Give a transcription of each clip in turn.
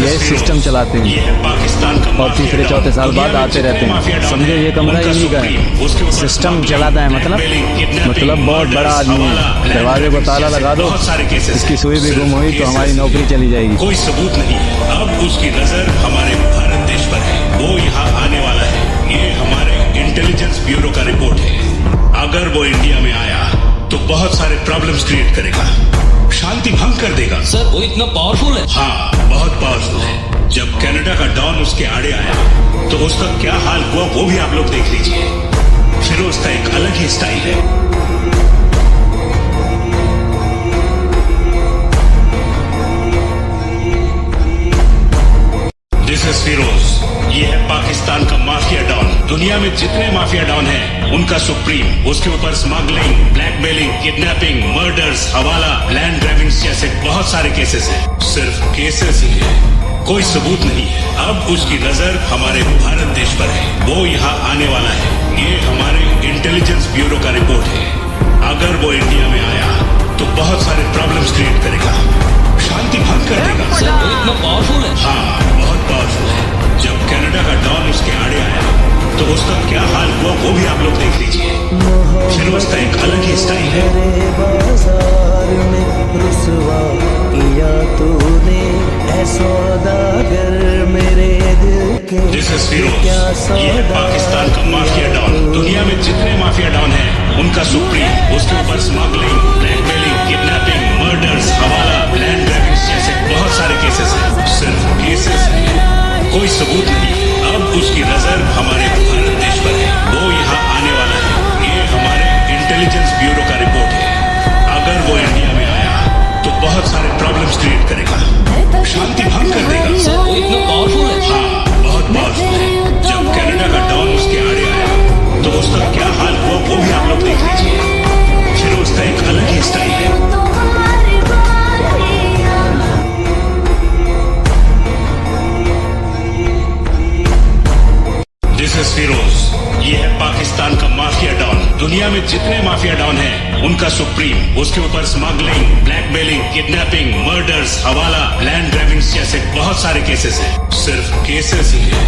ये सिस्टम चलाते हैं और तीसरे चौथे साल बाद आते रहते हैं। समझो ये कमरा इन्हीं का है, सिस्टम चलाता है। मतलब बहुत बड़ा आदमी है। दरवाजे को ताला लगा दो, इसकी सुई भी गुम हुई तो हमारी नौकरी चली जाएगी। कोई सबूत नहीं है। अब उसकी नजर हमारे भारत देश पर है, वो यहाँ आने वाला है। ये हमारे इंटेलिजेंस ब्यूरो का रिपोर्ट है। अगर वो इंडिया में आया तो बहुत सारे प्रॉब्लम्स क्रिएट करेगा, शांति भंग कर देगा। सर वो इतना पावरफुल है? हाँ, बहुत पावरफुल है। जब कनाडा का डॉन उसके आड़े आया तो उसका क्या हाल हुआ वो भी आप लोग देख लीजिए। फिरोज का एक अलग ही स्टाइल है। This is Firoz. ये है पाकिस्तान का माफिया डॉन। दुनिया में जितने माफिया डॉन हैं, उनका सुप्रीम। उसके ऊपर स्मगलिंग, ब्लैकमेलिंग, किडनैपिंग, मर्डर्स, हवाला, लैंड ग्रैबिंग जैसे बहुत सारे केसेस हैं। सिर्फ केसेस ही है, कोई सबूत नहीं है। अब उसकी नजर हमारे भारत देश पर है, वो यहाँ आने वाला है। ये हमारे इंटेलिजेंस ब्यूरो का रिपोर्ट है। अगर वो इंडिया में आया तो बहुत सारे प्रॉब्लम्स क्रिएट करेगा, शांति भंग कर देगा। सर वो इतना पावरफुल है? हाँ, बहुत पावरफुल है। जब कनाडा का डॉन उसके आड़े आया तो उसका क्या हाल हुआ वो भी आप लोग देख लीजिए। फिरोज का एक अलग ही स्टाइल है। बाजार में रुसवा किया तूने ऐ सौदागर मेरे दिल के। This is Firoz. ये है पाकिस्तान का माफिया डॉन। दुनिया में जितने माफिया डॉन हैं, उनका सुप्रीम। उसके ऊपर स्मगलिंग, ब्लैकमेलिंग, किडनैपिंग, मर्डर्स, हवाला, लैंड ग्रैबिंग जैसे बहुत सारे केसेस हैं। सिर्फ केसेस ही है, कोई सबूत नहीं। अब उसकी नजर हमारे भारत देश पर है, वो यहाँ आने वाला है। ये हमारे इंटेलिजेंस ब्यूरो का रिपोर्ट है। अगर वो इंडिया में आया तो बहुत सारे प्रॉब्लम्स क्रिएट करेगा, शांति भंग कर देगा। सर वो इतना पावरफुल है? हाँ, बहुत पावरफुल है। जब कनाडा का डॉन उसके आड़े आया तो उसका क्या हाल हुआ वो भी आप लोग देख लीजिए। फिरोज का एक अलग ही स्टाइल है। This is Firoz. ये है पाकिस्तान का माफिया डॉन। दुनिया में जितने माफिया डॉन हैं, उनका सुप्रीम। उसके ऊपर स्मगलिंग, ब्लैकमेलिंग, किडनैपिंग, मर्डर्स, हवाला, लैंड ग्रैबिंग जैसे बहुत सारे केसेस हैं। सिर्फ केसेस ही है,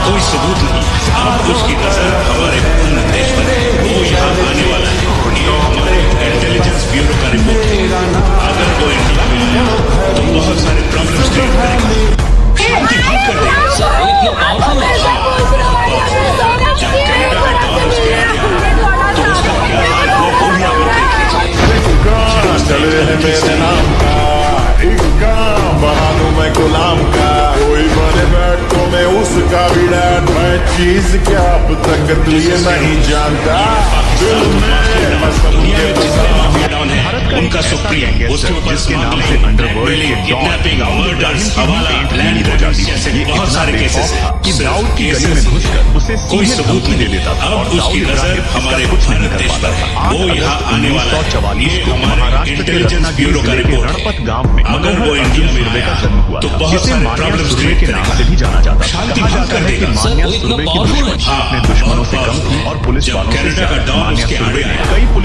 कोई सबूत नहीं। अब उसकी नजर हमारे भारत देश पर है, वो यहाँ आने वाला है। ये हमारे इंटेलिजेंस ब्यूरो का रिपोर्ट है। अगर वो इंडिया में आया तो बहुत सारे प्रॉब्लम्स क्रिएट करेगा, शांति भंग कर देगा। सर वो इतना पावरफुल है? जब कनाडा का डॉन उसके आड़े आया तो उसका क्या हाल हुआ वो भी आप लोग देख लीजिए। चले है मेरे नाम का एक काम बना दूं मैं गुलाम का। कोई बने बैठ तो मैं उसका भी डैड। मैं चीज क्या अब तक तू ये नहीं जानता। दिल में दुनिया में जितने माफिया डॉन हैं, उनका सुप्रीम। उसके ऊपर स्मगलिंग, ब्लैकमेलिंग, किडनैपिंग, मर्डर्स, हवाला, लैंड ग्रैबिंग जैसे बहुत सारे केसेस हैं। सिर्फ केसेस ही है, कोई सबूत नहीं देता। अब उसकी नजर हमारे भारत देश पर है, वो यहाँ आने वाला है। ये हमारे इंटेलिजेंस ब्यूरो का रिपोर्ट है। अगर वो इंडिया में आया तो बहुत सारे प्रॉब्लम्स क्रिएट करेगा, शांति भंग कर देगा। सर वो इतना पावरफुल है? हाँ, बहुत पावरफुल। जब कनाडा का डॉन उसके आड़े आया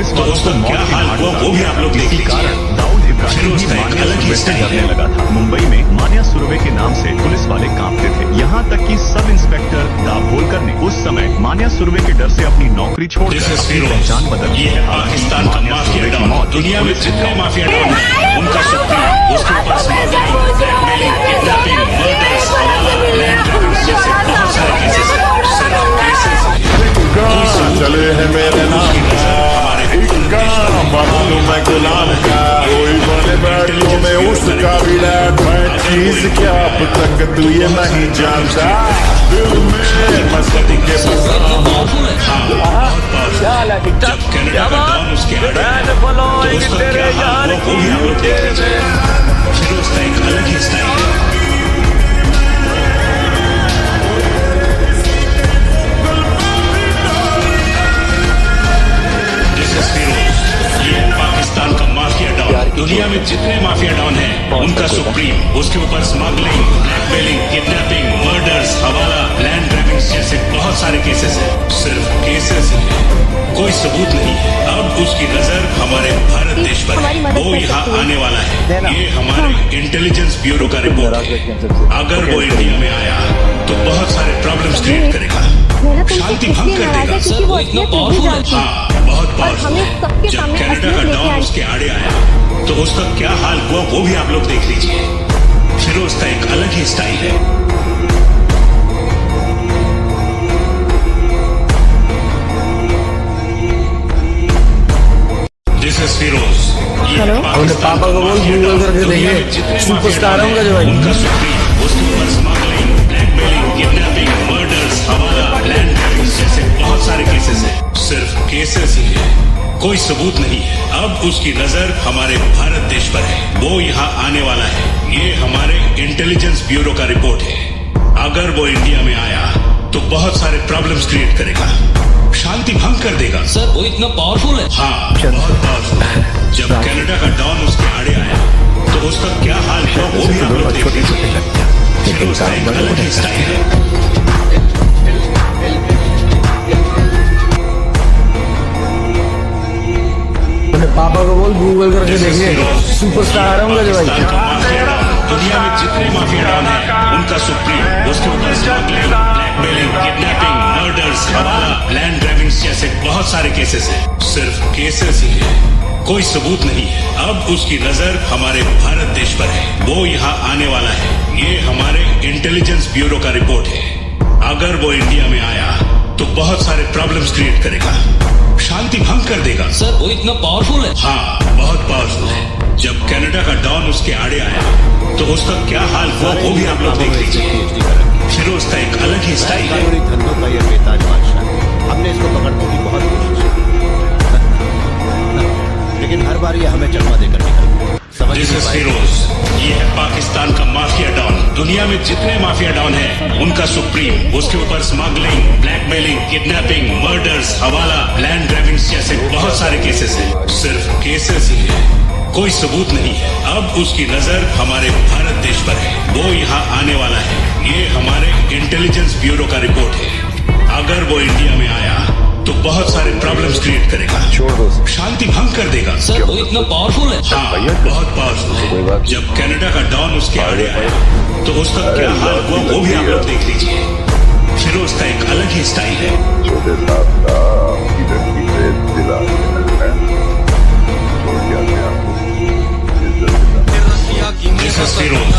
तो उसका क्या हाल हुआ वो भी आप लोग देख लीजिए। फिरोज का एक अलग ही स्टाइल है। लगा था। मुंबई में मान्या सुरवे के नाम से पुलिस वाले कांपते थे। यहाँ तक कि सब इंस्पेक्टर दाभोलकर ने उस समय मान्या सुरवे के डर से अपनी नौकरी छोड़कर अपनी पहचान बदल दी। ये है पाकिस्तान का माफिया डॉन। दुनिया में जितने माफिया डॉन हैं, उनका सुप्रीम। उसके ऊपर स्मगलिंग, ब्लैकमेलिंग, किडनैपिंग, मर्डर्स, हवाला, लैंड ग्रैबिंग जैसे बहुत सारे केसेस हैं। सिर्फ केसेस ही है, कोई सबूत चले है मेरे नाम का एक काम बना दूं मैं गुलाम का। कोई बने बैठ तो मैं उसका भी डैड। मैं चीज क्या अब तक तू ये नहीं जानता। दिल में मस्ती के पावरफुल है? जब कनाडा का डॉन उसके आड़े आया तो उसका क्या हाल हुआ वो भी आप लोग देख लीजिए। फिरोज का एक अलग ही स्टाइल है। This is Firoz. ये है पाकिस्तान का माफिया डॉन। दुनिया में जितने माफिया डॉन हैं, उनका सुप्रीम। उसके ऊपर स्मगलिंग, ब्लैकमेलिंग, किडनैपिंग, मर्डर्स, हवाला, लैंड ग्रैबिंग जैसे बहुत बहुत सारे केसेस हैं, सिर्फ केसेस ही हैं, कोई सबूत नहीं है। अब उसकी नजर हमारे भारत देश पर हमारी है, मदद वो कर यहाँ सकती है। आने वाला है। ये हमारे इंटेलिजेंस ब्यूरो का रिपोर्ट है। अगर वो इंडिया में आया तो बहुत सारे प्रॉब्लम्स क्रिएट करेगा, मेरा तुमसे शांति भंग इसलिए कर नाराज है देगा। क्योंकि वो सर, वो इतना असलियत नहीं powerful है। जानती। हाँ, बहुत पावरफुल हमें सबके है। जब सामने कनाडा का असलियत लेके डॉन आई। उसके आड़े आया तो उसका क्या हाल हुआ वो भी आप लोग देख लीजिए। फिरोज का एक अलग ही स्टाइल है। This is Firoz. हेलो? अपने पापा को बोल गूगल करके देखिए, सुपरस्टार होगा जो भाई। उनका सुप्रीम, उसके ऊपर स्मगलिंग, ब्लैकमेलिंग, किडनैपिंग, मर्डर्स, हवाला, लैंड ग्रैबिंग जैसे बहुत सारे केसेस हैं, सिर्फ केसेस ही हैं, कोई सबूत नहीं है। अब उसकी नजर हमारे भारत देश पर है, वो यहाँ आने वाला है। ये हमारे इंटेलिजेंस ब्यूरो का रिपोर्ट है। अगर वो इंडिया में आया तो बहुत सारे प्रॉब्लम्स क्रिएट करेगा, शांति भंग कर देगा। सर वो इतना पावरफुल है। हाँ, बहुत पावरफुल है। जब कनाडा का डॉन उसके आड़े आया तो उसका क्या हाल हुआ वो भी आप लोग देख लीजिए। फिरोज का एक अलग ही स्टाइल है। अपने पापा को बोल गूगल करके देखिए, सुपरस्टार होगा जो भाई। पाकिस्तान का माफिया डॉन, दुनिया में जितने माफिया डॉन हैं, उनका सुप्रीम, उसके ऊपर स्मगलिंग, ब्लैकमेलिंग, किडनैपिंग, मर्डर्स, हवाला, लैंड ग्रैबिंग जैसे बहुत सारे केसेस हैं, सिर्फ केसेस ही हैं, कोई सबूत नहीं है। अब उसकी नजर हमारे भारत देश पर है, वो यहाँ आने वाला है। ये हमारे इंटेलिजेंस ब्यूरो का रिपोर्ट है। अगर वो इंडिया में आया तो बहुत सारे प्रॉब्लम्स क्रिएट करेगा, शांति भंग कर देगा। सर वो इतना पावरफुल है। हाँ, बहुत पावरफुल है। जब कनाडा का डॉन उसके आड़े आया तो उसका क्या हाल हुआ वो भी आप लोग देख लीजिए। फिरोज का एक अलग ही स्टाइल है। पूरी धंधों का ये बेताज बादशाह है। हमने इसको पकड़ने की बहुत कोशिश की लेकिन हर बार ये हमें चकमा देकर निकल गया। समझ दिस नहीं इज पाए। फिरोज। ये है पाकिस्तान का माफिया डॉन। दुनिया में जितने माफिया डॉन हैं, उनका सुप्रीम, उसके ऊपर स्मगलिंग, ब्लैकमेलिंग, किडनैपिंग, मर्डर्स, हवाला, लैंड ग्रैबिंग जैसे बहुत सारे केसेस हैं, सिर्फ केसेस ही हैं, कोई सबूत नहीं है। अब उसकी नजर हमारे भारत देश पर है, वो यहाँ आने वाला है। ये हमारे इंटेलिजेंस ब्यूरो का रिपोर्ट है। अगर वो इंडिया में आया तो बहुत सारे प्रॉब्लम्स क्रिएट करेगा, शांति भंग कर देगा। सर वो इतना पावरफुल है। हाँ, बहुत पावरफुल है। जब कनाडा का डॉन उसके आड़े आया तो उसका क्या हाल हुआ वो भी आप लोग देख लीजिए। फिरोज का एक अलग ही स्टाइल है। छोटे साहब का इधर की से दिला है छोड़ के आते आपको दिस इज फिरोज।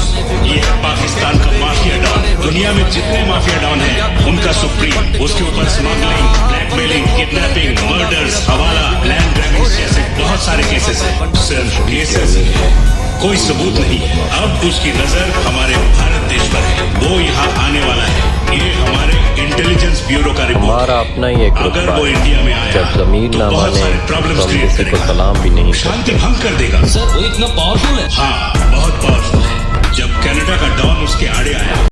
ये है पाकिस्तान का माफिया डॉन। दुनिया में जितने माफिया डॉन हैं, उनका सुप्रीम, उसके ऊपर स्मगलिंग, ब्लैकमेलिंग, किडनैपिंग, मर्डर्स, हवाला, लैंड ग्रैबिंग जैसे बहुत सारे केसेस हैं, सिर्फ केसेस ही हैं, कोई सबूत नहीं है। अब उसकी नजर हमारे भारत देश पर है, वो यहाँ आने वाला है। ये हमारे इंटेलिजेंस ब्यूरो का रिपोर्ट हमारा है। अपना ही एक अगर रुतबा वो है। इंडिया में आया जब जमीन तो ना बहुत माने सारे प्रॉब्लम्स तो हम क्रिएट किसी को करेगा, सलाम भी नहीं शांति करते। भंग कर देगा। सर वो इतना पावरफुल